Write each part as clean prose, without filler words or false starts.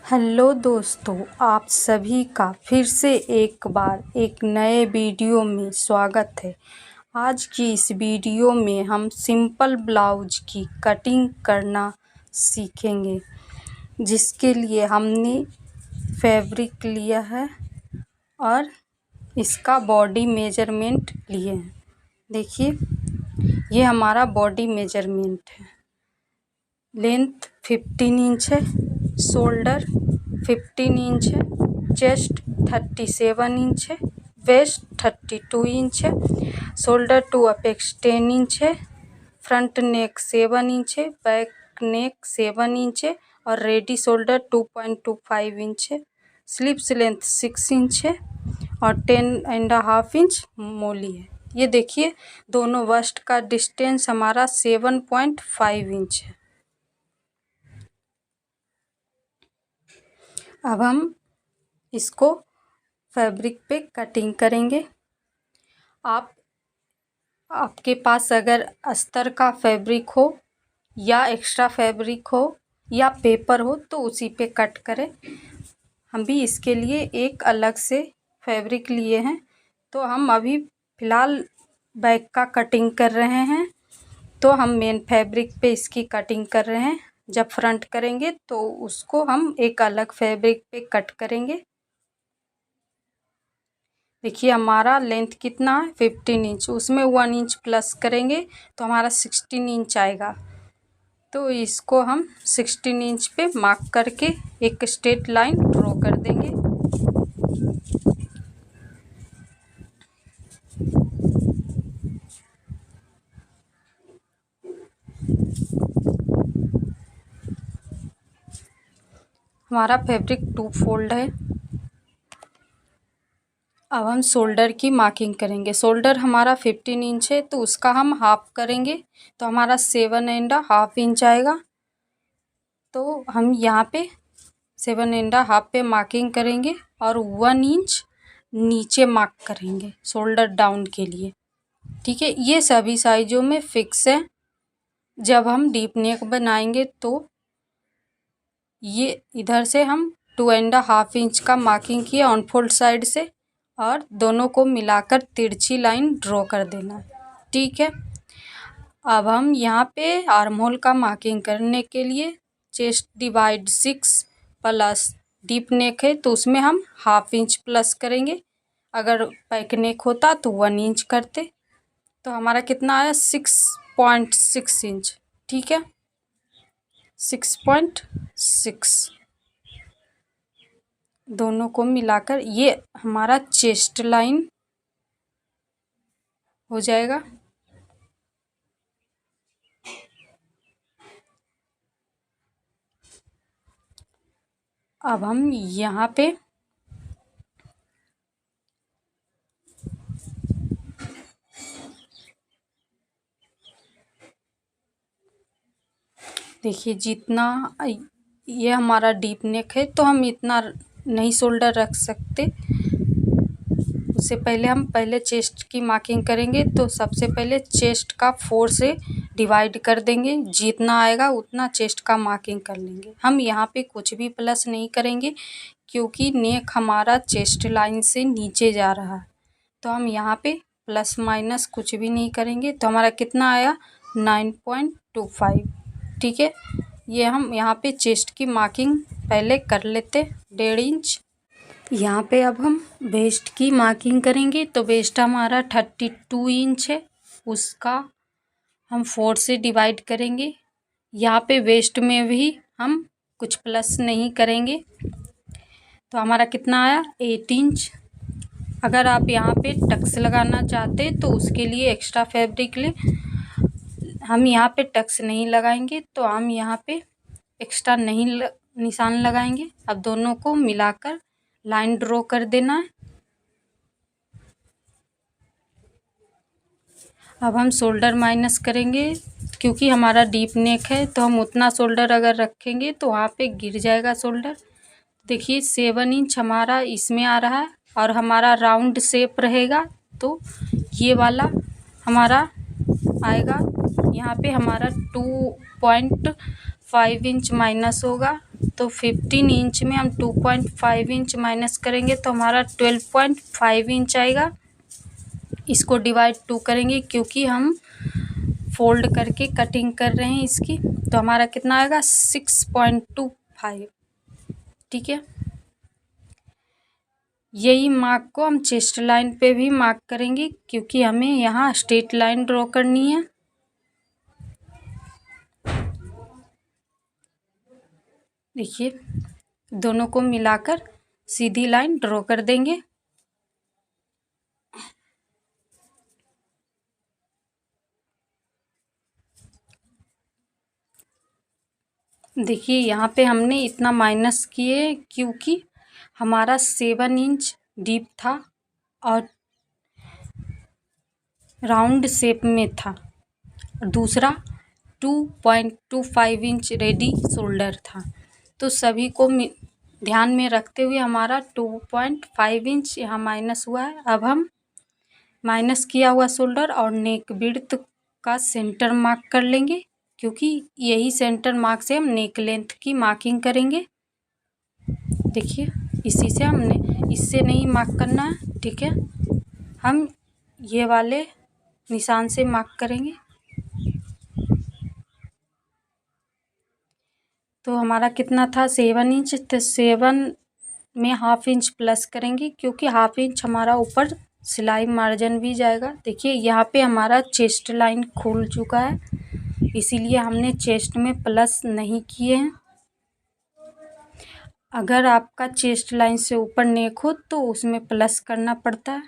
Hello दोस्तों, आप सभी का फिर से एक बार एक नए वीडियो में स्वागत है। आज की इस वीडियो में हम सिंपल ब्लाउज की कटिंग करना सीखेंगे, जिसके लिए हमने फैब्रिक लिया है और इसका बॉडी मेजरमेंट लिए हैं। देखिए, ये हमारा बॉडी मेजरमेंट है। लेंथ 15 इंच है, शोल्डर 15 इंच है, चेस्ट 37 इंच है, वेस्ट 32 इंच है, शोल्डर टू अपेक्स 10 इंच है, फ्रंट नेक 7 इंच है, बैक नेक 7 इंच है और रेडी शोल्डर 2.25 इंच है। स्लीव्स लेंथ 6 इंच है और 10.5 इंच मोली है। ये देखिए, दोनों वस्ट का डिस्टेंस हमारा 7.5 इंच है। अब हम इसको फैब्रिक पे कटिंग करेंगे। आपके पास अगर अस्तर का फैब्रिक हो या एक्स्ट्रा फैब्रिक हो या पेपर हो तो उसी पे कट करें। हम भी इसके लिए एक अलग से फैब्रिक लिए हैं, तो हम अभी फ़िलहाल बैक का कटिंग कर रहे हैं। तो हम मेन फैब्रिक पे इसकी कटिंग कर रहे हैं। जब फ्रंट करेंगे तो उसको हम एक अलग फैब्रिक पे कट करेंगे। देखिए, हमारा लेंथ कितना है 15 इंच, उसमें 1 इंच प्लस करेंगे तो हमारा 16 इंच आएगा। तो इसको हम 16 इंच पे मार्क करके एक स्ट्रेट लाइन ड्रॉ कर देंगे। हमारा फैब्रिक 2 फोल्ड है। अब हम शोल्डर की मार्किंग करेंगे। शोल्डर हमारा 15 इंच है, तो उसका हम हाफ करेंगे तो हमारा 7.5 इंच आएगा। तो हम यहाँ पे 7.5 पे मार्किंग करेंगे और 1 इंच नीचे मार्क करेंगे शोल्डर डाउन के लिए। ठीक है, ये सभी साइजों में फिक्स है। जब हम डीप नेक बनाएंगे तो ये इधर से हम 2.5 इंच का मार्किंग किया ऑन फोल्ड साइड से और दोनों को मिलाकर तिरछी लाइन ड्रॉ कर देना है। ठीक है, अब हम यहाँ पे आर्म होल का मार्किंग करने के लिए chest divide 6 plus deep neck है तो उसमें हम हाफ इंच प्लस करेंगे। अगर बैक नेक होता तो 1 इंच करते। तो हमारा कितना आया 6.6 इंच। ठीक है, 6.6 दोनों को मिलाकर ये हमारा चेस्ट लाइन हो जाएगा। अब हम यहाँ पे देखिए, जितना ये हमारा डीप नेक है तो हम इतना नहीं शोल्डर रख सकते। उससे पहले हम चेस्ट की मार्किंग करेंगे। तो सबसे पहले चेस्ट का 4 से डिवाइड कर देंगे, जितना आएगा उतना चेस्ट का मार्किंग कर लेंगे। हम यहाँ पे कुछ भी प्लस नहीं करेंगे क्योंकि नेक हमारा चेस्ट लाइन से नीचे जा रहा है। तो हम यहाँ पे प्लस माइनस कुछ भी नहीं करेंगे। तो हमारा कितना आया 9.25। ठीक है, ये हम यहाँ पे चेस्ट की मार्किंग पहले कर लेते 1.5 इंच। यहाँ पे अब हम वेस्ट की मार्किंग करेंगे। तो वेस्ट हमारा 32 इंच है, उसका हम 4 से डिवाइड करेंगे। यहाँ पे वेस्ट में भी हम कुछ प्लस नहीं करेंगे। तो हमारा कितना आया 8 इंच। अगर आप यहाँ पे टक्स लगाना चाहते तो उसके लिए एक्स्ट्रा फैब्रिक लें। हम यहाँ पे टक्स नहीं लगाएंगे तो हम यहाँ पे एक्स्ट्रा नहीं निशान लगाएंगे। अब दोनों को मिलाकर लाइन ड्रॉ कर देना है। अब हम शोल्डर माइनस करेंगे क्योंकि हमारा डीप नेक है, तो हम उतना शोल्डर अगर रखेंगे तो वहाँ पे गिर जाएगा शोल्डर। देखिए, 7 इंच हमारा इसमें आ रहा है और हमारा राउंड शेप रहेगा तो ये वाला हमारा आएगा। यहाँ पे हमारा 2.5 इंच माइनस होगा, तो 15 इंच में हम 2.5 इंच माइनस करेंगे तो हमारा 12.5 इंच आएगा। इसको डिवाइड 2 करेंगे क्योंकि हम फोल्ड करके कटिंग कर रहे हैं इसकी, तो हमारा कितना आएगा 6.25। ठीक है, यही मार्क को हम चेस्ट लाइन पे भी मार्क करेंगे क्योंकि हमें यहाँ स्ट्रेट लाइन ड्रॉ करनी है। देखिए, दोनों को मिलाकर सीधी लाइन ड्रॉ कर देंगे। देखिए, यहाँ पे हमने इतना माइनस किए क्योंकि हमारा 7 इंच डीप था और राउंड शेप में था, दूसरा 2.25 इंच रेडी शोल्डर था। तो सभी को ध्यान में रखते हुए हमारा 2.5 इंच यहाँ माइनस हुआ है। अब हम माइनस किया हुआ शोल्डर और नेक विड्थ का सेंटर मार्क कर लेंगे क्योंकि यही सेंटर मार्क से हम नेक लेंथ की मार्किंग करेंगे। देखिए, इसी से हमने, इससे नहीं मार्क करना है। ठीक है, हम ये वाले निशान से मार्क करेंगे। तो हमारा कितना था 7 इंच, तो 7 में हाफ इंच प्लस करेंगे क्योंकि हाफ इंच हमारा ऊपर सिलाई मार्जिन भी जाएगा। देखिए, यहाँ पे हमारा चेस्ट लाइन खुल चुका है, इसीलिए हमने चेस्ट में प्लस नहीं किए हैं। अगर आपका चेस्ट लाइन से ऊपर नेक हो तो उसमें प्लस करना पड़ता है।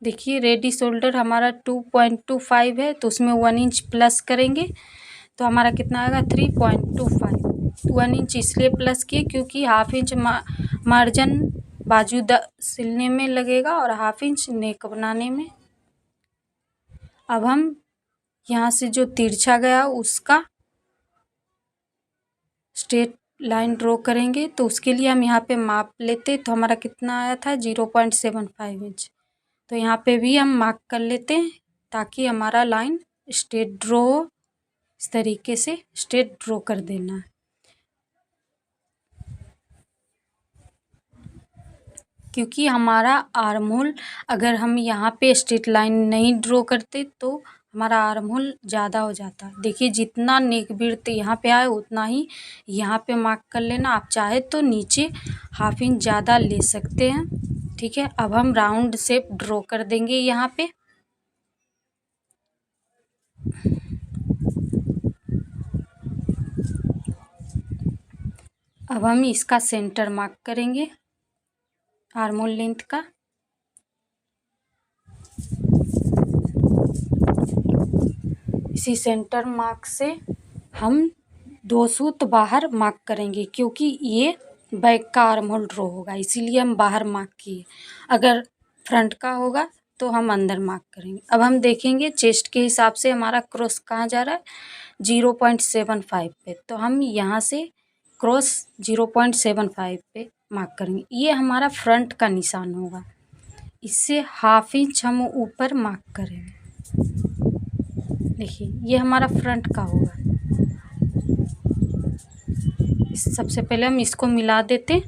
देखिए, रेडी शोल्डर हमारा 2.25 है तो उसमें 1 इंच प्लस करेंगे तो हमारा कितना आएगा 3.25। 1 इंच इसलिए प्लस किए क्योंकि हाफ इंच मार्जिन बाजू सिलने में लगेगा और हाफ इंच नेक बनाने में। अब हम यहाँ से जो तिरछा गया उसका स्ट्रेट लाइन ड्रॉ करेंगे, तो उसके लिए हम यहाँ पे माप लेते, तो हमारा कितना आया था 0.75 इंच। तो यहाँ पे भी हम मार्क कर लेते हैं ताकि हमारा लाइन स्ट्रेट ड्रॉ हो। इस तरीके से स्ट्रेट ड्रॉ कर देना है क्योंकि हमारा आर्म होल, अगर हम यहाँ पे स्ट्रेट लाइन नहीं ड्रॉ करते तो हमारा आर्म होल ज़्यादा हो जाता है। देखिए, जितना नेक विड्थ यहाँ पे आए उतना ही यहाँ पे मार्क कर लेना। आप चाहे तो नीचे हाफ इंच ज़्यादा ले सकते हैं। ठीक है, अब हम राउंड शेप ड्रॉ कर देंगे यहाँ पे। अब हम इसका सेंटर मार्क करेंगे आर्म होल लेंथ का। इसी सेंटर मार्क से हम 2 सूत बाहर मार्क करेंगे क्योंकि ये बैक का आर्म होल ड्रॉ होगा, इसीलिए हम बाहर मार्क किए। अगर फ्रंट का होगा तो हम अंदर मार्क करेंगे। अब हम देखेंगे चेस्ट के हिसाब से हमारा क्रॉस कहाँ जा रहा है 0.75 पे, तो हम यहाँ से क्रॉस 0.75 पे मार्क करेंगे। ये हमारा फ्रंट का निशान होगा, इससे हाफ इंच हम ऊपर मार्क करेंगे। देखिए, ये हमारा फ्रंट का होगा। सबसे पहले हम इसको मिला देते,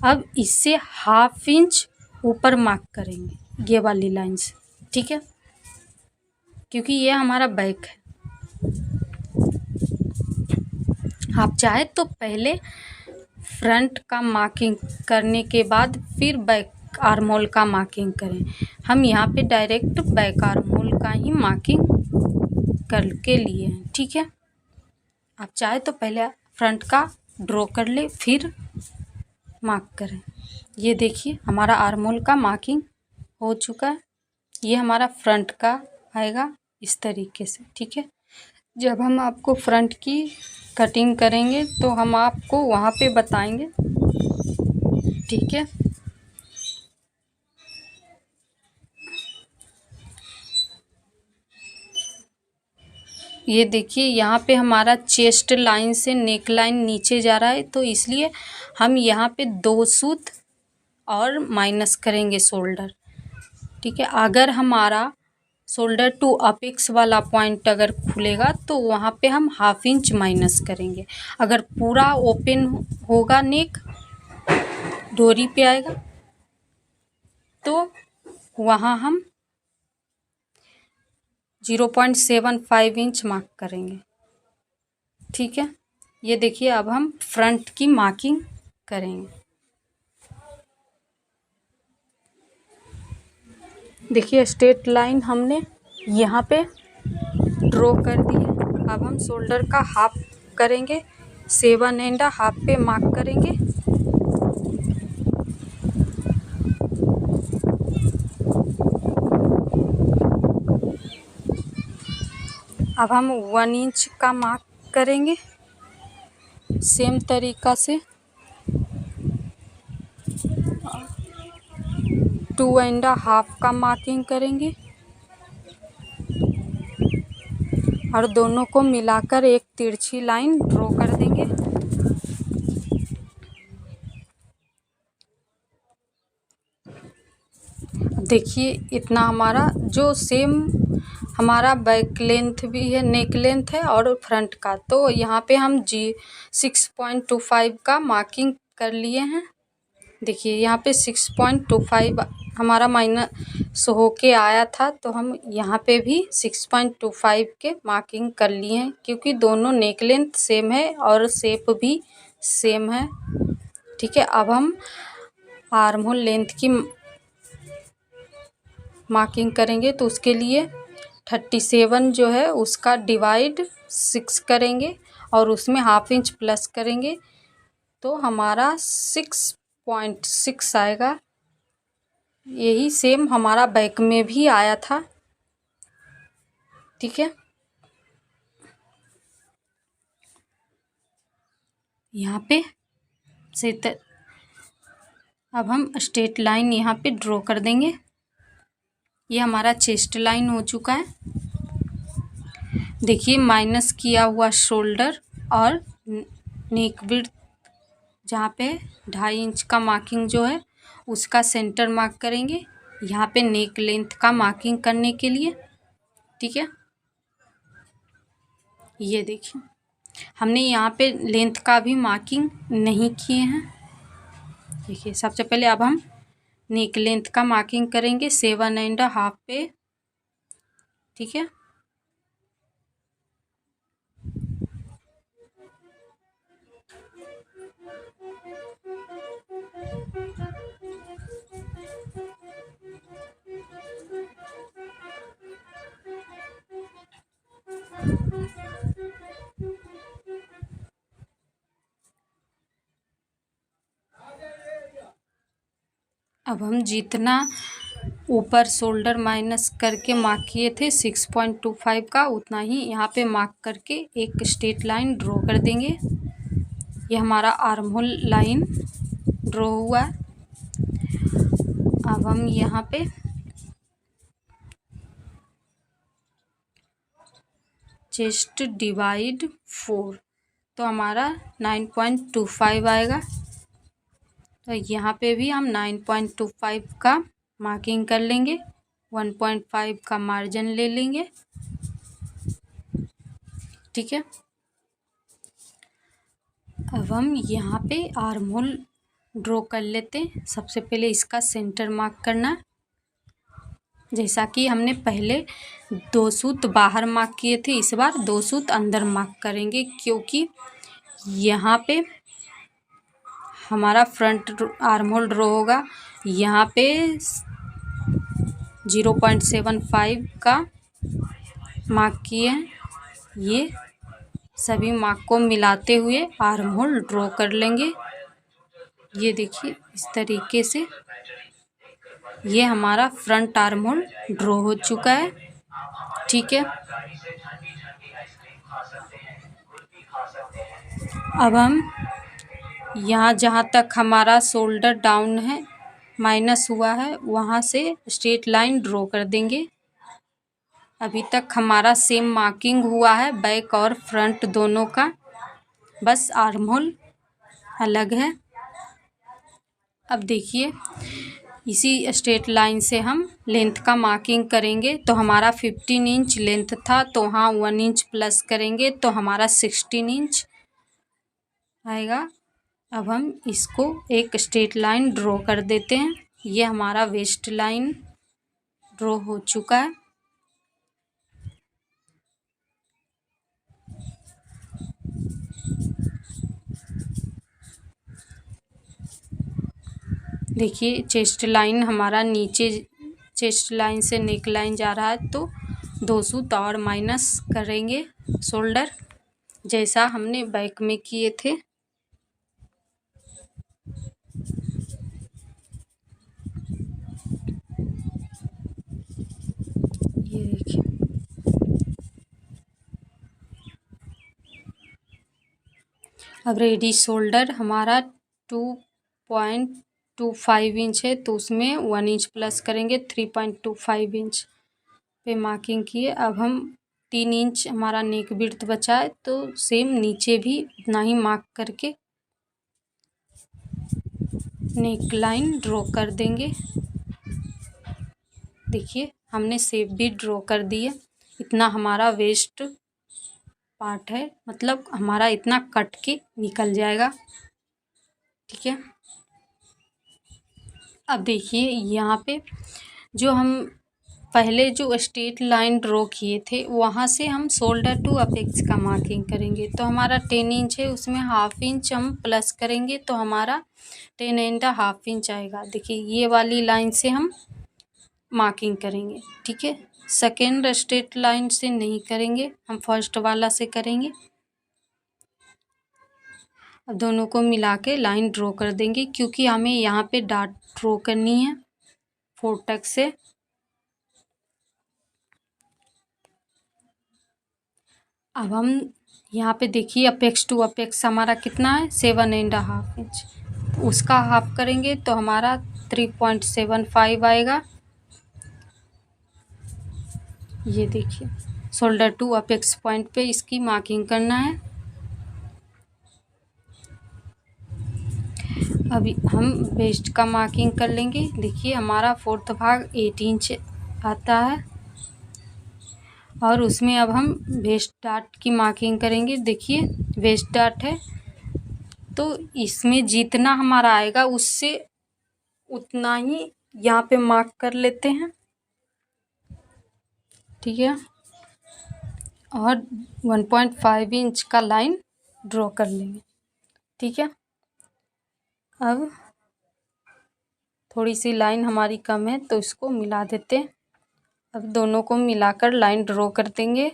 अब इससे हाफ इंच ऊपर मार्क करेंगे ये वाली लाइन से। ठीक है, क्योंकि ये हमारा बैक है। आप चाहे तो पहले फ्रंट का मार्किंग करने के बाद फिर बैक आर्म होल का मार्किंग करें। हम यहाँ पे डायरेक्ट बैक आर्म होल का ही मार्किंग करके लिए हैं। ठीक है, आप चाहे तो पहले फ्रंट का ड्रॉ कर ले फिर मार्क करें। ये देखिए, हमारा आर्म होल का मार्किंग हो चुका है। ये हमारा फ्रंट का आएगा इस तरीके से। ठीक है, जब हम आपको फ्रंट की कटिंग करेंगे तो हम आपको वहाँ पे बताएंगे। ठीक है, ये देखिए, यहाँ पे हमारा चेस्ट लाइन से नेक लाइन नीचे जा रहा है, तो इसलिए हम यहाँ पे 2 सूत और माइनस करेंगे शोल्डर। ठीक है, अगर हमारा शोल्डर टू अपेक्स वाला पॉइंट अगर खुलेगा तो वहाँ पे हम 1/2 इंच माइनस करेंगे। अगर पूरा ओपन होगा नेक, डोरी पे आएगा, तो वहाँ हम 0.75 इंच मार्क करेंगे। ठीक है, ये देखिए अब हम फ्रंट की मार्किंग करेंगे। देखिए स्ट्रेट लाइन हमने यहाँ पे ड्रॉ कर दी है। अब हम शोल्डर का हाफ करेंगे, 7.5 पे मार्क करेंगे। अब हम 1 इंच का मार्क करेंगे सेम तरीका से। 2.5 का मार्किंग करेंगे और दोनों को मिलाकर एक तिरछी लाइन ड्रॉ कर देंगे। देखिए इतना हमारा जो सेम हमारा बैक लेंथ भी है, नेक लेंथ है और फ्रंट का, तो यहाँ पे हम 6.25 का मार्किंग कर लिए हैं। देखिए यहाँ पे 6.25 हमारा माइनस होके आया था, तो हम यहाँ पे भी 6.25 के मार्किंग कर लिए हैं, क्योंकि दोनों नेक लेंथ सेम है और शेप भी सेम है। ठीक है, अब हम आर्म होल लेंथ की मार्किंग करेंगे, तो उसके लिए 37 जो है उसका डिवाइड 6 करेंगे और उसमें 1/2 इंच प्लस करेंगे, तो हमारा 6.6 आएगा। यही सेम हमारा बैक में भी आया था। ठीक है, यहाँ पे से अब हम स्ट्रेट लाइन यहाँ पे ड्रॉ कर देंगे। ये हमारा चेस्ट लाइन हो चुका है। देखिए माइनस किया हुआ शोल्डर और नेक विड्थ जहाँ पे 2.5 इंच का मार्किंग जो है उसका सेंटर मार्क करेंगे यहाँ पे नेक लेंथ का मार्किंग करने के लिए। ठीक है, ये देखिए हमने यहाँ पे लेंथ का भी मार्किंग नहीं किए हैं। देखिए सबसे पहले अब हम नेक लेंथ का मार्किंग करेंगे 7.5 पे। ठीक है, अब हम जितना ऊपर शोल्डर माइनस करके मार्क किए थे 6.25 का, उतना ही यहाँ पे मार्क करके एक स्ट्रेट लाइन ड्रॉ कर देंगे। ये हमारा आर्म होल लाइन ड्रॉ हुआ। अब हम यहाँ पे चेस्ट डिवाइड 4, तो हमारा 9.25 आएगा। तो यहाँ पे भी हम 9.25 का मार्किंग कर लेंगे, 1.5 का मार्जिन ले लेंगे। ठीक है, अब हम यहाँ पे आर्म होल ड्रॉ कर लेते हैं। सबसे पहले इसका सेंटर मार्क करना, जैसा कि हमने पहले 2 सूत बाहर मार्क किए थे, इस बार 2 सूत अंदर मार्क करेंगे, क्योंकि यहाँ पे हमारा फ्रंट आर्म होल ड्रॉ होगा। यहाँ पे 0.75 का मार्क किए हैं। ये सभी मार्क को मिलाते हुए आर्म होल ड्रॉ कर लेंगे। ये देखिए इस तरीके से ये हमारा फ्रंट आर्म होल ड्रॉ हो चुका है। ठीक है, अब हम यहाँ जहाँ तक हमारा शोल्डर डाउन है माइनस हुआ है वहाँ से स्ट्रेट लाइन ड्रॉ कर देंगे। अभी तक हमारा सेम मार्किंग हुआ है बैक और फ्रंट दोनों का, बस आर्म होल अलग है। अब देखिए इसी स्ट्रेट लाइन से हम लेंथ का मार्किंग करेंगे तो हमारा 15 इंच लेंथ था, तो वहाँ 1 इंच प्लस करेंगे तो हमारा 16 इंच आएगा। अब हम इसको एक स्ट्रेट लाइन ड्रॉ कर देते हैं। ये हमारा वेस्ट लाइन ड्रॉ हो चुका है। देखिए चेस्ट लाइन हमारा नीचे चेस्ट लाइन से नेक लाइन जा रहा है, तो 2 सूत और माइनस करेंगे शोल्डर, जैसा हमने बैक में किए थे। ये देखिए, अब रेडी शोल्डर हमारा 2.25 इंच है, तो उसमें 1 इंच प्लस करेंगे, 3.25 इंच पे मार्किंग किए। अब हम 3 इंच हमारा नेक विड्थ बचा है, तो सेम नीचे भी उतना ही मार्क करके नेक लाइन ड्रॉ कर देंगे। देखिए हमने शेप भी ड्रॉ कर दिया। इतना हमारा वेस्ट पार्ट है, मतलब हमारा इतना कट के निकल जाएगा। ठीक है, अब देखिए यहाँ पे जो हम पहले जो स्ट्रेट लाइन ड्रॉ किए थे, वहाँ से हम शोल्डर टू अपेक्स का मार्किंग करेंगे। तो हमारा 10 इंच है, उसमें हाफ इंच हम प्लस करेंगे तो हमारा 10.5 इंच आएगा। देखिए ये वाली लाइन से हम मार्किंग करेंगे। ठीक है, सेकेंड स्ट्रेट लाइन से नहीं करेंगे, हम फर्स्ट वाला से करेंगे। अब दोनों को मिला के लाइन ड्रॉ कर देंगे, क्योंकि हमें यहाँ पे डॉट ड्रॉ करनी है 4 तक से। अब हम यहाँ पे देखिए अपेक्स टू अपेक्स हमारा कितना है, 7.5 इंच। उसका हाफ करेंगे तो हमारा 3.75 आएगा। ये देखिए शोल्डर टू अपेक्स पॉइंट पे इसकी मार्किंग करना है। अभी हम वेस्ट का मार्किंग कर लेंगे। देखिए हमारा 4th भाग 8 इंच आता है, और उसमें अब हम वेस्ट डार्ट की मार्किंग करेंगे। देखिए वेस्ट डार्ट है, तो इसमें जितना हमारा आएगा उससे उतना ही यहाँ पे मार्क कर लेते हैं। ठीक है, और 1.5 इंच का लाइन ड्रॉ कर लेंगे। ठीक है, अब थोड़ी सी लाइन हमारी कम है, तो इसको मिला देते हैं। अब दोनों को मिलाकर लाइन ड्रॉ कर देंगे।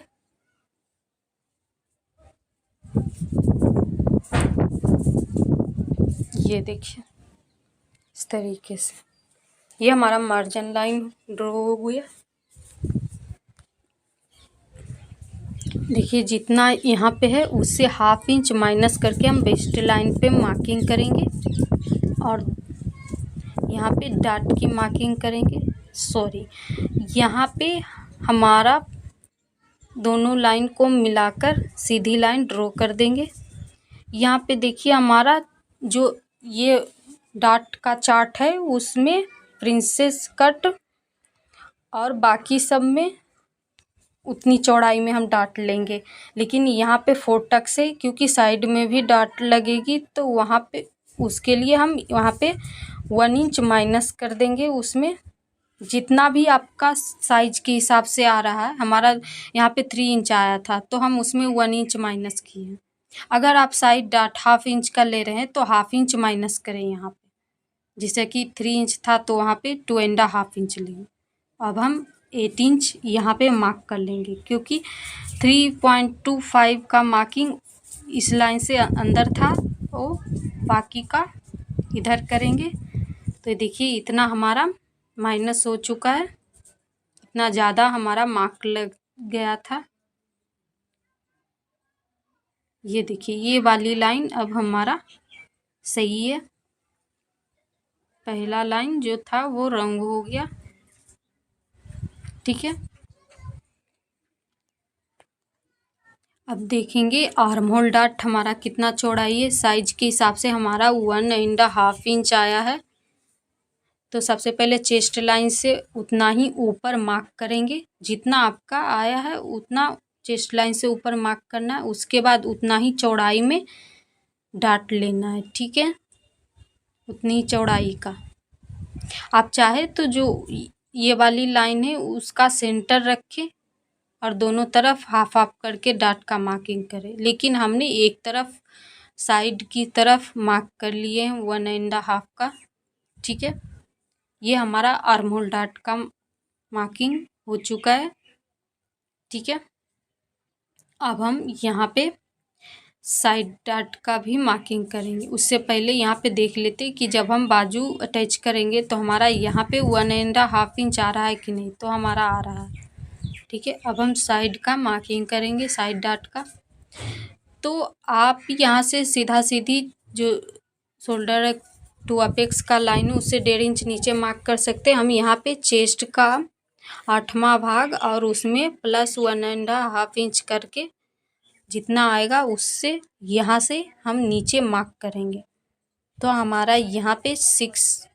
ये देखिए इस तरीके से ये हमारा मार्जिन लाइन ड्रॉ हो गया। देखिए जितना यहाँ पे है उससे हाफ इंच माइनस करके हम वेस्ट लाइन पे मार्किंग करेंगे, और यहाँ पे डॉट की मार्किंग करेंगे। सॉरी, यहाँ पे हमारा दोनों लाइन को मिलाकर सीधी लाइन ड्रॉ कर देंगे। यहाँ पे देखिए हमारा जो ये डॉट का चार्ट है उसमें प्रिंसेस कट और बाकी सब में उतनी चौड़ाई में हम डॉट लेंगे, लेकिन यहाँ पे 4 तक से, क्योंकि साइड में भी डॉट लगेगी, तो वहाँ पे उसके लिए हम वहाँ पे 1 इंच माइनस कर देंगे। उसमें जितना भी आपका साइज के हिसाब से आ रहा है, हमारा यहाँ पे 3 इंच आया था, तो हम उसमें 1 इंच माइनस किए। अगर आप साइड डॉट हाफ इंच का ले रहे हैं तो हाफ इंच माइनस करें यहाँ पे, जैसे कि 3 इंच था तो वहाँ पे 2.5 इंच लेंगे। अब हम 8 इंच यहाँ पे मार्क कर लेंगे, क्योंकि 3.25 का मार्किंग इस लाइन से अंदर था, तो बाकी का इधर करेंगे। तो देखिए इतना हमारा माइनस हो चुका है, इतना ज़्यादा हमारा मार्क लग गया था। ये देखिए ये वाली लाइन अब हमारा सही है। पहला लाइन जो था वो रंग हो गया। ठीक है, अब देखेंगे आर्म होल डॉट हमारा कितना चौड़ाई है। साइज के हिसाब से हमारा 1.5 इंच आया है, तो सबसे पहले चेस्ट लाइन से उतना ही ऊपर मार्क करेंगे, जितना आपका आया है उतना चेस्ट लाइन से ऊपर मार्क करना है। उसके बाद उतना ही चौड़ाई में डाट लेना है, ठीक है, उतनी ही चौड़ाई का। आप चाहे तो जो ये वाली लाइन है उसका सेंटर रखें और दोनों तरफ हाफ हाफ करके डाट का मार्किंग करें, लेकिन हमने एक तरफ साइड की तरफ मार्क कर लिए हैं 1.5 का, ठीक है। ये हमारा आर्म होल डाट का मार्किंग हो चुका है, ठीक है। अब हम यहाँ पे साइड डाट का भी मार्किंग करेंगे। उससे पहले यहाँ पे देख लेते कि जब हम बाजू अटैच करेंगे तो हमारा यहाँ पे 1.5 इंच आ रहा है कि नहीं, तो हमारा आ रहा है, ठीक है। अब हम साइड का मार्किंग करेंगे, साइड डाट का। तो आप यहाँ से सीधा सीधी जो शोल्डर टू अपेक्स का लाइन है उससे 1.5 इंच नीचे मार्क कर सकते हैं। हम यहाँ पे चेस्ट का 8वां भाग और उसमें प्लस 1.5 इंच करके जितना आएगा उससे यहाँ से हम नीचे मार्क करेंगे। तो हमारा यहाँ पे 6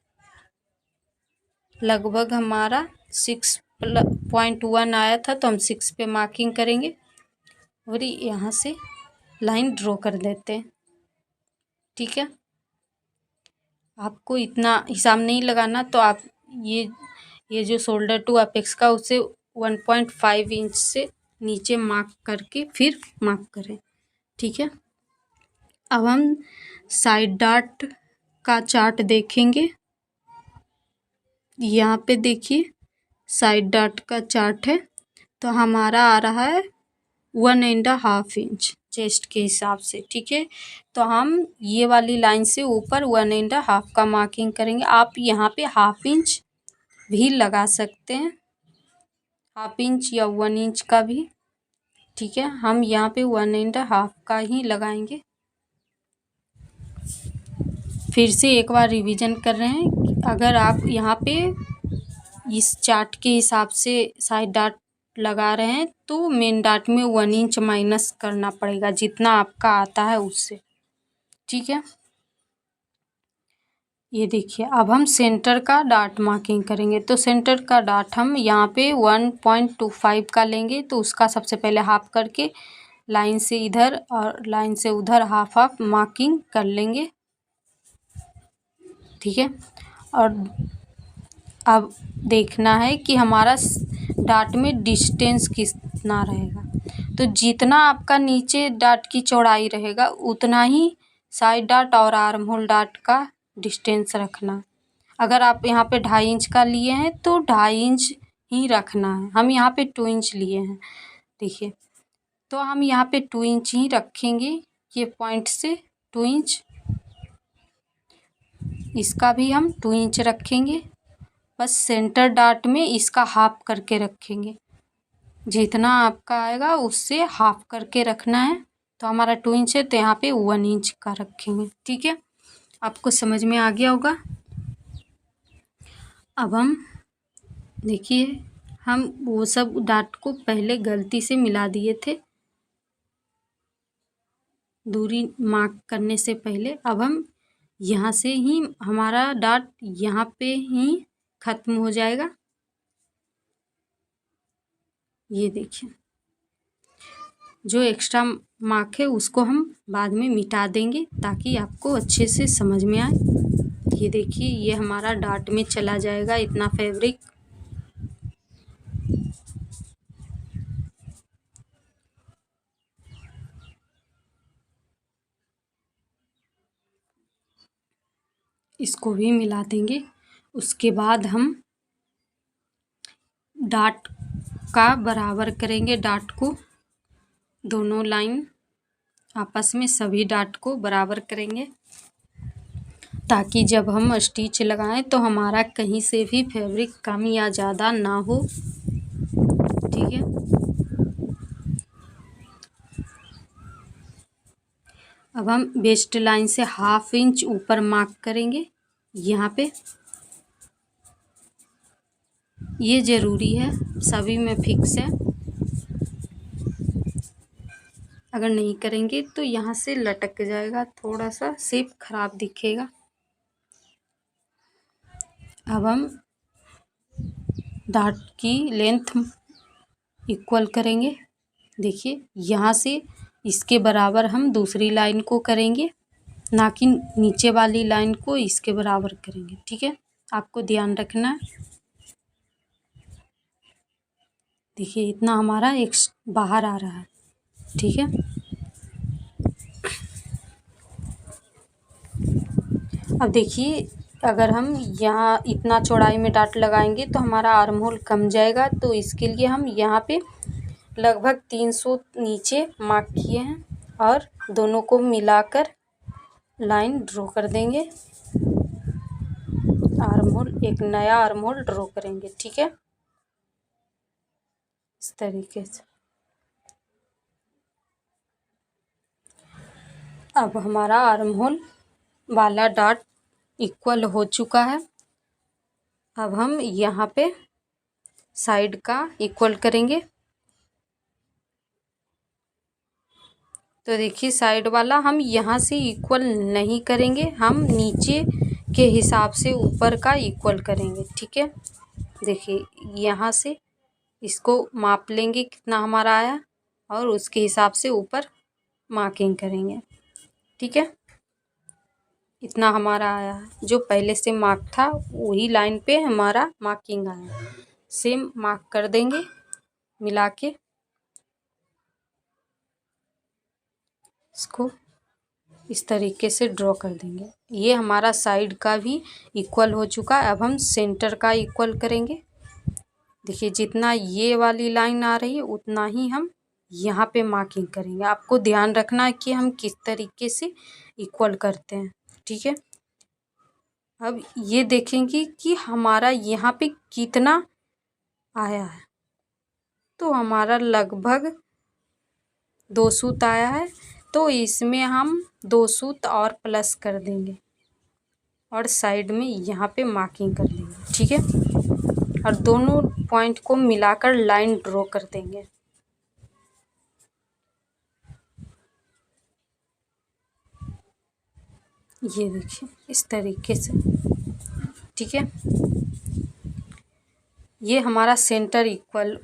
लगभग हमारा 6.1 आया था, तो हम 6 पे मार्किंग करेंगे और यहाँ से लाइन ड्रॉ कर देते हैं, ठीक है। आपको इतना हिसाब नहीं लगाना, तो आप ये जो शोल्डर टू अपेक्स का उसे 1.5 इंच से नीचे मार्क करके फिर मार्क करें, ठीक है। अब हम साइड डाट का चार्ट देखेंगे। यहाँ पे देखिए साइड डाट का चार्ट है, तो हमारा आ रहा है 1.5 इंच चेस्ट के हिसाब से, ठीक है। तो हम ये वाली लाइन से ऊपर 1.5 का मार्किंग करेंगे। आप यहाँ पे 1/2 इंच भी लगा सकते हैं, 1/2 इंच या 1 इंच का भी, ठीक है। हम यहाँ पे 1.5 का ही लगाएंगे। फिर से एक बार रिवीजन कर रहे हैं, अगर आप यहाँ पे इस चार्ट के हिसाब से साइड डाट लगा रहे हैं तो मेन डाट में 1 इंच माइनस करना पड़ेगा जितना आपका आता है उससे, ठीक है। ये देखिए अब हम सेंटर का डाट मार्किंग करेंगे। तो सेंटर का डाट हम यहाँ पे 1.25 का लेंगे, तो उसका सबसे पहले हाफ करके लाइन से इधर और लाइन से उधर हाफ हाफ मार्किंग कर लेंगे, ठीक है। और अब देखना है कि हमारा डाट में डिस्टेंस कितना रहेगा। तो जितना आपका नीचे डाट की चौड़ाई रहेगा उतना ही साइड डाट और आर्म होल डाट का डिस्टेंस रखना। अगर आप यहाँ पे 2.5 इंच का लिए हैं तो 2.5 इंच ही रखना है। हम यहाँ पे 2 इंच लिए हैं, देखिए, तो हम यहाँ पे 2 इंच ही रखेंगे। ये पॉइंट से 2 इंच, इसका भी हम 2 इंच रखेंगे। बस सेंटर डाट में इसका हाफ करके रखेंगे, जितना आपका आएगा उससे हाफ करके रखना है। तो हमारा 2 इंच है तो यहाँ पे 1 इंच का रखेंगे, ठीक है। आपको समझ में आ गया होगा। अब हम देखिए हम वो सब डाट को पहले गलती से मिला दिए थे दूरी मार्क करने से पहले। अब हम यहाँ से ही हमारा डाट यहाँ पे ही ख़त्म हो जाएगा। ये देखिए जो एक्स्ट्रा मार्क है उसको हम बाद में मिटा देंगे ताकि आपको अच्छे से समझ में आए। ये देखिए ये हमारा डाट में चला जाएगा इतना फैब्रिक। इसको भी मिला देंगे। उसके बाद हम डाट का बराबर करेंगे, डाट को दोनों लाइन आपस में सभी डाट को बराबर करेंगे ताकि जब हम स्टिच लगाएं तो हमारा कहीं से भी फैब्रिक कम या ज़्यादा ना हो, ठीक है। अब हम वेस्ट लाइन से 1/2 इंच ऊपर मार्क करेंगे यहाँ पे। ये ज़रूरी है, सभी में फिक्स है। अगर नहीं करेंगे तो यहाँ से लटक जाएगा, थोड़ा सा शेप खराब दिखेगा। अब हम डार्ट की लेंथ इक्वल करेंगे। देखिए यहाँ से इसके बराबर हम दूसरी लाइन को करेंगे, ना कि नीचे वाली लाइन को इसके बराबर करेंगे। ठीक है, आपको ध्यान रखना है। देखिए इतना हमारा एक बाहर आ रहा है। ठीक है, अब देखिए अगर हम यहाँ इतना चौड़ाई में डाट लगाएंगे तो हमारा आर्म होल कम जाएगा। तो इसके लिए हम यहाँ पे लगभग 300 नीचे मार्क किए हैं और दोनों को मिलाकर लाइन ड्रॉ कर देंगे। आर्म होल, एक नया आर्म होल ड्रॉ करेंगे। ठीक है, इस तरीके से। अब हमारा आर्म होल वाला डॉट इक्वल हो चुका है। अब हम यहाँ पे साइड का इक्वल करेंगे। तो देखिए साइड वाला हम यहाँ से इक्वल नहीं करेंगे, हम नीचे के हिसाब से ऊपर का इक्वल करेंगे। ठीक है, देखिए यहाँ से इसको माप लेंगे कितना हमारा आया और उसके हिसाब से ऊपर मार्किंग करेंगे। ठीक है, इतना हमारा आया है। जो पहले से मार्क था वही लाइन पे हमारा मार्किंग आया, सेम मार्क कर देंगे मिला के। इसको इस तरीके से ड्रॉ कर देंगे। ये हमारा साइड का भी इक्वल हो चुका है। अब हम सेंटर का इक्वल करेंगे। देखिए जितना ये वाली लाइन आ रही है उतना ही हम यहाँ पे मार्किंग करेंगे। आपको ध्यान रखना है कि हम किस तरीके से इक्वल करते हैं। ठीक है, अब ये देखेंगे कि हमारा यहाँ पे कितना आया है। तो हमारा लगभग 2 सूत आया है, तो इसमें हम 2 सूत और प्लस कर देंगे और साइड में यहाँ पे मार्किंग कर देंगे। ठीक है, और दोनों पॉइंट को मिलाकर लाइन ड्रॉ कर देंगे। ये देखिए इस तरीके से। ठीक है, ये हमारा centre equal,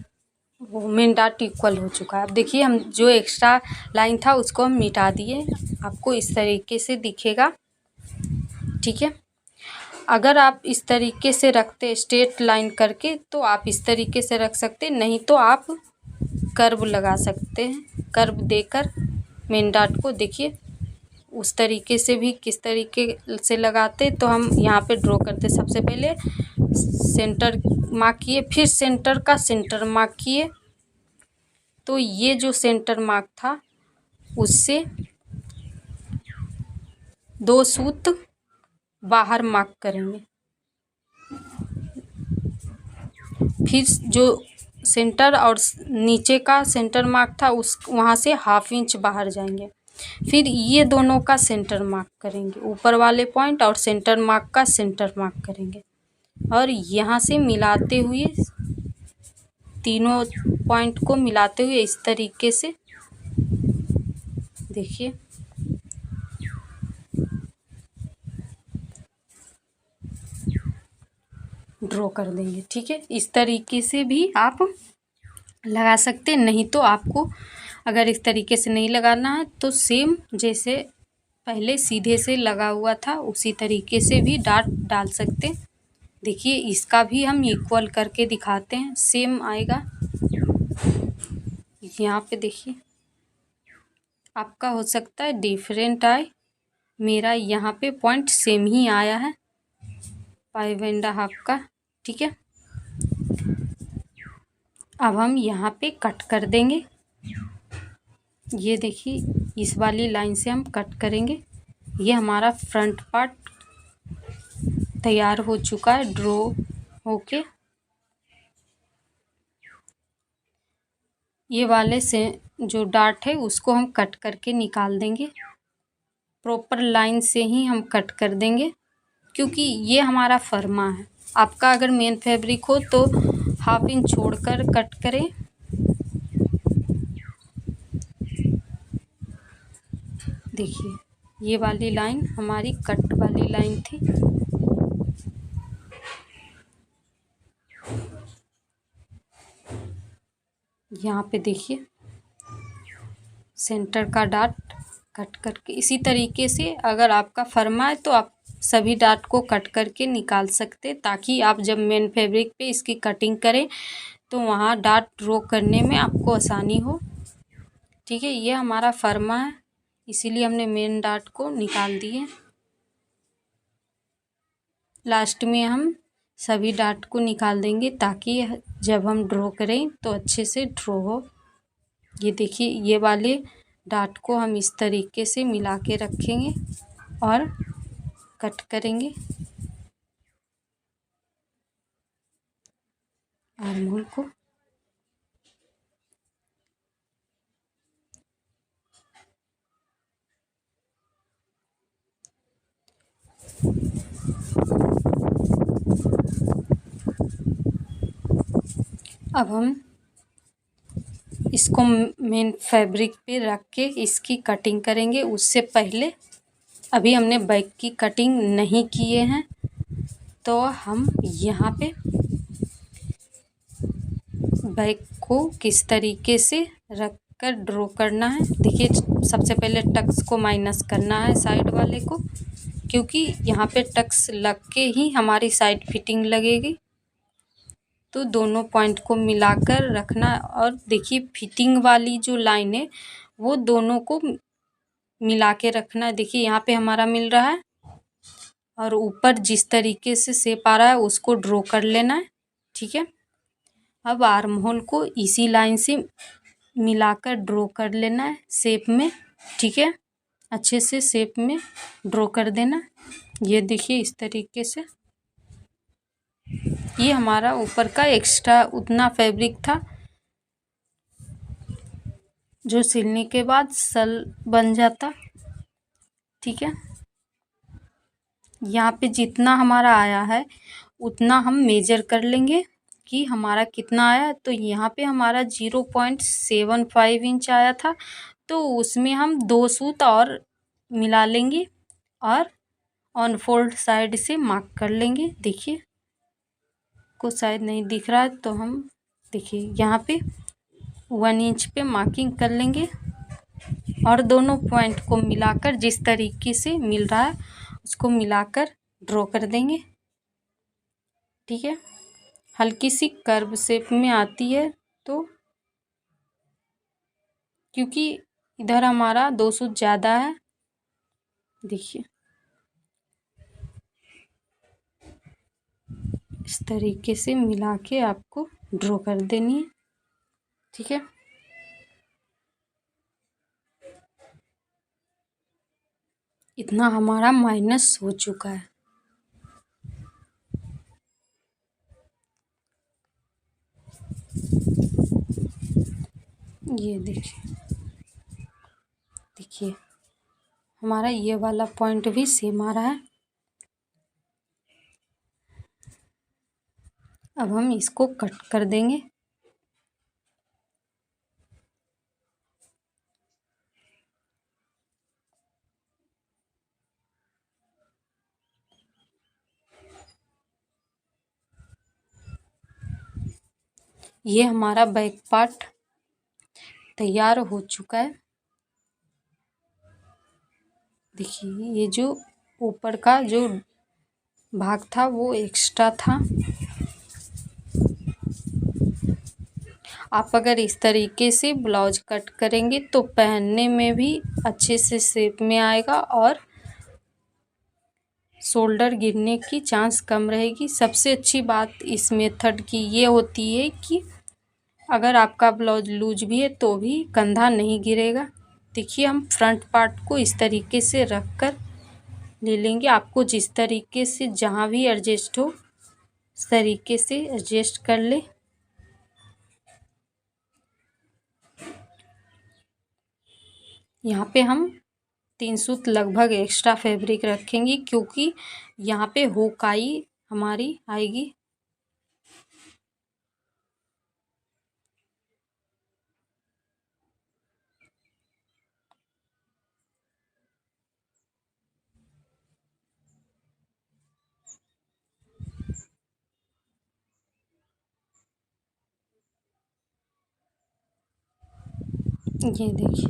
main dot equal हो चुका है। अब देखिए हम जो एक्स्ट्रा लाइन था उसको हम मिटा दिए। आपको इस तरीके से दिखेगा। ठीक है, अगर आप इस तरीके से रखते स्ट्रेट लाइन करके तो आप इस तरीके से रख सकते, नहीं तो आप कर्व लगा सकते हैं। कर्व देकर मेन डॉट को देखिए उस तरीके से भी किस तरीके से लगाते तो हम यहाँ पे ड्रॉ करते। सबसे पहले सेंटर मार्क किए, फिर सेंटर का सेंटर मार्क किए। तो ये जो सेंटर मार्क था उससे 2 सूत बाहर मार्क करेंगे। फिर जो सेंटर और नीचे का सेंटर मार्क था उस वहाँ से 1/2 इंच बाहर जाएंगे। फिर ये दोनों का सेंटर मार्क करेंगे, ऊपर वाले पॉइंट और सेंटर मार्क का सेंटर मार्क करेंगे और यहाँ से मिलाते हुए तीनों पॉइंट को मिलाते हुए इस तरीके से देखिए ड्रॉ कर देंगे। ठीक है, इस तरीके से भी आप लगा सकते हैं। नहीं तो आपको अगर इस तरीके से नहीं लगाना है तो सेम जैसे पहले सीधे से लगा हुआ था उसी तरीके से भी डॉट डाल सकते। देखिए इसका भी हम इक्वल करके दिखाते हैं, सेम आएगा। यहाँ पे देखिए आपका हो सकता है डिफरेंट आए, मेरा यहाँ पे पॉइंट सेम ही आया है 5.5 का। ठीक है, अब हम यहाँ पे कट कर देंगे। ये देखिए इस वाली लाइन से हम कट करेंगे। ये हमारा फ्रंट पार्ट तैयार हो चुका है ड्रॉ होके। ये वाले से जो डार्ट है उसको हम कट करके निकाल देंगे। प्रॉपर लाइन से ही हम कट कर देंगे क्योंकि ये हमारा फर्मा है। आपका अगर मेन फैब्रिक हो तो 1/2 इंच छोड़कर कट करें। देखिए ये वाली लाइन हमारी कट वाली लाइन थी। यहाँ पे देखिए सेंटर का डाट कट करके, इसी तरीके से अगर आपका फर्मा है तो आप सभी डाट को कट करके निकाल सकते, ताकि आप जब मेन फैब्रिक पे इसकी कटिंग करें तो वहाँ डाट ड्रॉ करने में आपको आसानी हो। ठीक है, ये हमारा फर्मा है, इसीलिए हमने मेन डाट को निकाल दिए। लास्ट में हम सभी डाट को निकाल देंगे ताकि जब हम ड्रॉ करें तो अच्छे से ड्रॉ हो। ये देखिए, ये वाले डाट को हम इस तरीके से मिला के रखेंगे और कट करेंगे आर्महोल को। अब हम इसको मेन फैब्रिक पे रख के इसकी कटिंग करेंगे। उससे पहले अभी हमने बैक की कटिंग नहीं किए हैं, तो हम यहाँ पे बैक को किस तरीके से रख कर ड्रॉ करना है। देखिए, सबसे पहले टक्स को माइनस करना है साइड वाले को, क्योंकि यहाँ पे टक्स लग के ही हमारी साइड फिटिंग लगेगी। तो दोनों पॉइंट को मिलाकर रखना, और देखिए फिटिंग वाली जो लाइन है वो दोनों को मिला के रखना है। देखिए यहाँ पे हमारा मिल रहा है, और ऊपर जिस तरीके से शेप आ रहा है उसको ड्रॉ कर लेना है। ठीक है, अब आर्म होल को इसी लाइन से मिलाकर ड्रॉ कर लेना है शेप में। ठीक है, अच्छे से शेप में ड्रॉ कर देना। ये देखिए इस तरीके से। ये हमारा ऊपर का एक्स्ट्रा उतना फैब्रिक था जो सिलने के बाद सल बन जाता। ठीक है, यहाँ पे जितना हमारा आया है उतना हम मेजर कर लेंगे कि हमारा कितना आया। तो यहाँ पे हमारा 0.75 इंच आया था, तो उसमें हम 2 सूत और मिला लेंगे और ऑन फोल्ड साइड से मार्क कर लेंगे। देखिए, को शायद नहीं दिख रहा है, तो हम देखिए यहाँ पे 1 इंच पे मार्किंग कर लेंगे और दोनों पॉइंट को मिलाकर जिस तरीके से मिल रहा है उसको मिलाकर ड्रॉ कर देंगे। ठीक है, हल्की सी कर्व शेप में आती है, तो क्योंकि इधर हमारा 2 सूत ज़्यादा है। देखिए इस तरीके से मिला के आपको ड्रॉ कर देनी है। ठीक है, इतना हमारा माइनस हो चुका है। ये देखिए, देखिए हमारा ये वाला पॉइंट भी सेम आ रहा है। अब हम इसको कट कर देंगे। ये हमारा बैक पार्ट तैयार हो चुका है। देखिए, ये जो ऊपर का जो भाग था वो एक्स्ट्रा था। आप अगर इस तरीके से ब्लाउज कट करेंगे तो पहनने में भी अच्छे से शेप में आएगा और शोल्डर गिरने की चांस कम रहेगी। सबसे अच्छी बात इस मेथड की ये होती है कि अगर आपका ब्लाउज लूज भी है तो भी कंधा नहीं गिरेगा। देखिए, हम फ्रंट पार्ट को इस तरीके से रख कर ले लेंगे। आपको जिस तरीके से जहाँ भी एडजस्ट हो उस तरीके से एडजस्ट कर ले। यहाँ पे हम 3 सूत लगभग एक्स्ट्रा फैब्रिक रखेंगे, क्योंकि यहाँ पे हुकाई हमारी आएगी। ये देखिए,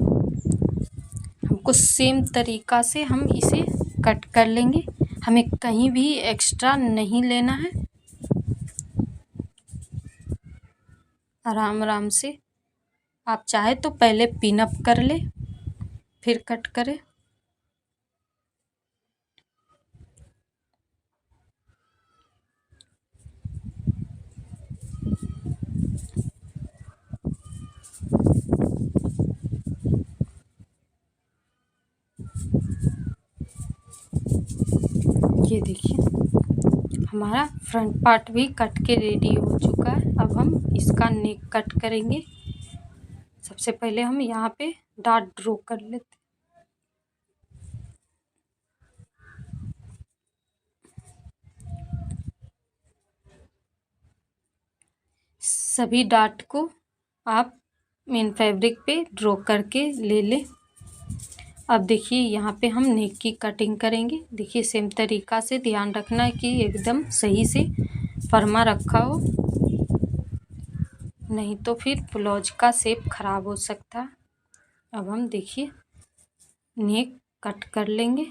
हमको सेम तरीका से हम इसे कट कर लेंगे, हमें कहीं भी एक्स्ट्रा नहीं लेना है। आराम आराम से आप चाहे तो पहले पिन अप कर ले फिर कट करें। ये देखिए, हमारा फ्रंट पार्ट भी कट के रेडी हो चुका है। अब हम इसका नेक कट करेंगे। सबसे पहले हम यहाँ पे डॉट ड्रॉ कर लेते। सभी डॉट को आप मेन फैब्रिक पे ड्रॉ करके ले लें। अब देखिए, यहाँ पे हम नेक की कटिंग करेंगे। देखिए, सेम तरीका से ध्यान रखना है कि एकदम सही से फरमा रखा हो, नहीं तो फिर ब्लाउज का शेप खराब हो सकता है। अब हम देखिए नेक कट कर लेंगे।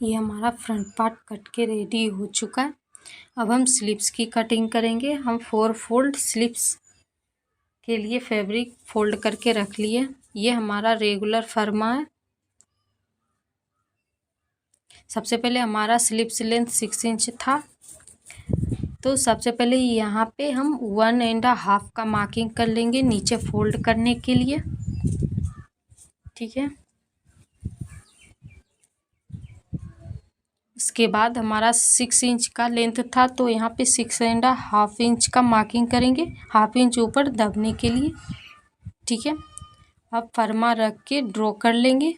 ये हमारा फ्रंट पार्ट कट के रेडी हो चुका है। अब हम स्लीव्स की कटिंग करेंगे। हम 4 फोल्ड स्लीव्स के लिए फैब्रिक फोल्ड करके रख लिए। ये हमारा रेगुलर फर्मा है। सबसे पहले हमारा स्लीव्स लेंथ 6 इंच था, तो सबसे पहले यहाँ पे हम 1.5 का मार्किंग कर लेंगे नीचे फोल्ड करने के लिए। ठीक है, इसके बाद हमारा 6 इंच का लेंथ था, तो यहाँ पे 6.5 इंच का मार्किंग करेंगे, हाफ इंच ऊपर दबने के लिए। ठीक है, अब फरमा रख के ड्रॉ कर लेंगे।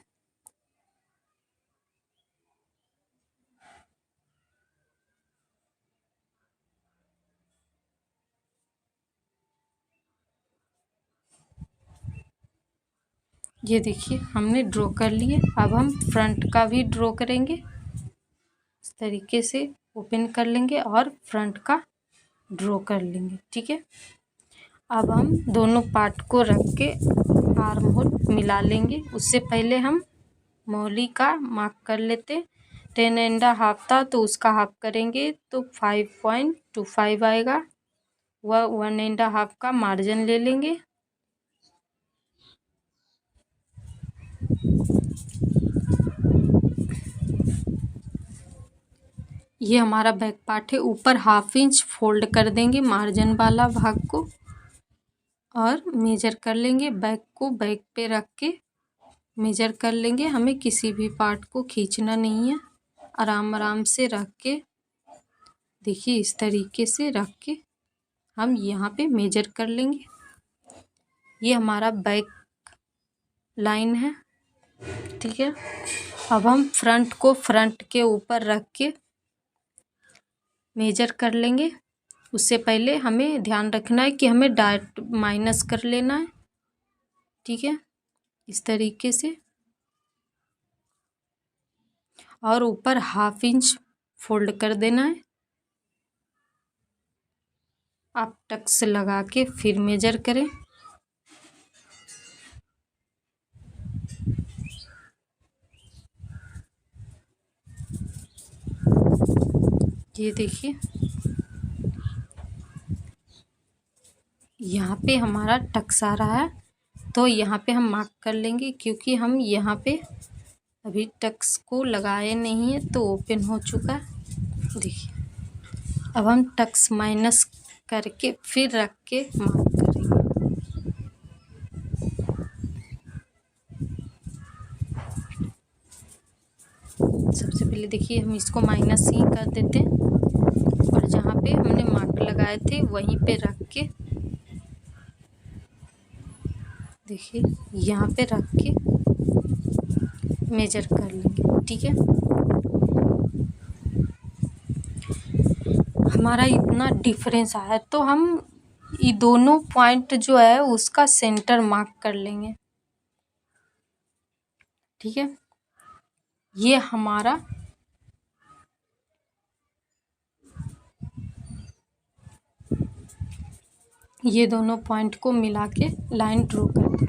ये देखिए, हमने ड्रॉ कर लिए। अब हम फ्रंट का भी ड्रॉ करेंगे। इस तरीके से ओपन कर लेंगे और फ्रंट का ड्रॉ कर लेंगे। ठीक है, अब हम दोनों पार्ट को रख के आर्म होल मिला लेंगे। उससे पहले हम मोहली का मार्क कर लेते। 10.5 था, तो उसका हाफ करेंगे तो 5.25 आएगा। वह 1.5 का मार्जिन ले लेंगे। ये हमारा बैक पार्ट है। ऊपर हाफ इंच फोल्ड कर देंगे मार्जिन वाला भाग को और मेजर कर लेंगे। बैक को बैक पे रख के मेजर कर लेंगे। हमें किसी भी पार्ट को खींचना नहीं है। आराम आराम से रख के देखिए, इस तरीके से रख के हम यहाँ पे मेजर कर लेंगे। ये हमारा बैक लाइन है। ठीक है, अब हम फ्रंट को फ्रंट के ऊपर रख के मेजर कर लेंगे। उससे पहले हमें ध्यान रखना है कि हमें डायरेक्ट माइनस कर लेना है। ठीक है, इस तरीके से, और ऊपर हाफ इंच फोल्ड कर देना है। आप टक्स लगा के फिर मेजर करें। ये देखिए, यहाँ पे हमारा टक्स आ रहा है, तो यहाँ पे हम मार्क कर लेंगे, क्योंकि हम यहाँ पे अभी टक्स को लगाए नहीं है, तो ओपन हो चुका है। देखिए, अब हम टक्स माइनस करके फिर रख के मार्क करेंगे। सबसे पहले देखिए, हम इसको माइनस ही कर देते हैं और जहाँ पे हमने मार्क लगाए थे वहीं पे रख के देखिए, यहाँ पे रख के मेजर कर लेंगे। ठीक है, हमारा इतना डिफरेंस आया, तो हम ये दोनों पॉइंट जो है उसका सेंटर मार्क कर लेंगे। ठीक है, ये हमारा ये दोनों पॉइंट को मिला के लाइन ड्रॉ कर दें।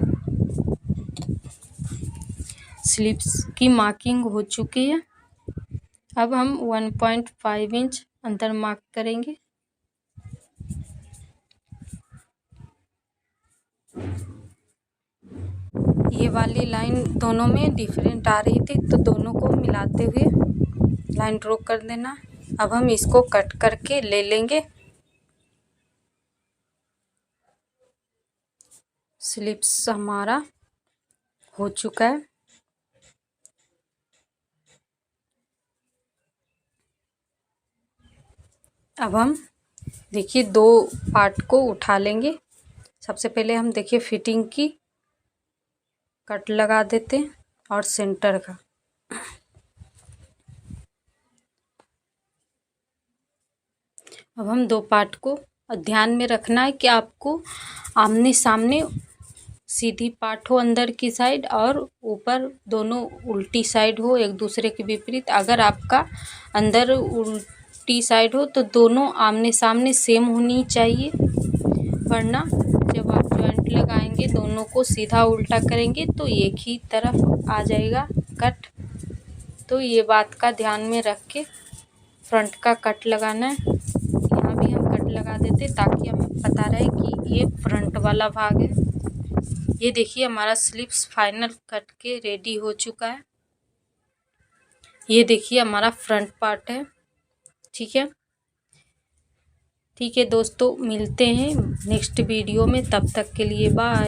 स्लीव्स की मार्किंग हो चुकी है। अब हम 1.5 इंच अंदर मार्क करेंगे। ये वाली लाइन दोनों में डिफरेंट आ रही थी, तो दोनों को मिलाते हुए लाइन ड्रॉ कर देना। अब हम इसको कट करके ले लेंगे। स्लीव्स हमारा हो चुका है। अब हम देखिए 2 पार्ट को उठा लेंगे। सबसे पहले हम देखिए फिटिंग की कट लगा देते हैं और सेंटर का। अब हम 2 पार्ट को ध्यान में रखना है कि आपको आमने सामने सीधी पार्ट हो अंदर की साइड और ऊपर दोनों उल्टी साइड हो, एक दूसरे के विपरीत। अगर आपका अंदर उल्टी साइड हो तो दोनों आमने सामने सेम होनी चाहिए, वरना जब आप जॉइंट लगाएंगे दोनों को सीधा उल्टा करेंगे तो एक ही तरफ आ जाएगा कट। तो ये बात का ध्यान में रख के फ्रंट का कट लगाना है। यहाँ भी हम कट लगा देते ताकि हमें पता रहे कि ये फ्रंट वाला भाग है। ये देखिए हमारा स्लीव्स फाइनल कट के रेडी हो चुका है। ये देखिए हमारा फ्रंट पार्ट है। ठीक है, ठीक है दोस्तों, मिलते हैं नेक्स्ट वीडियो में। तब तक के लिए बाय।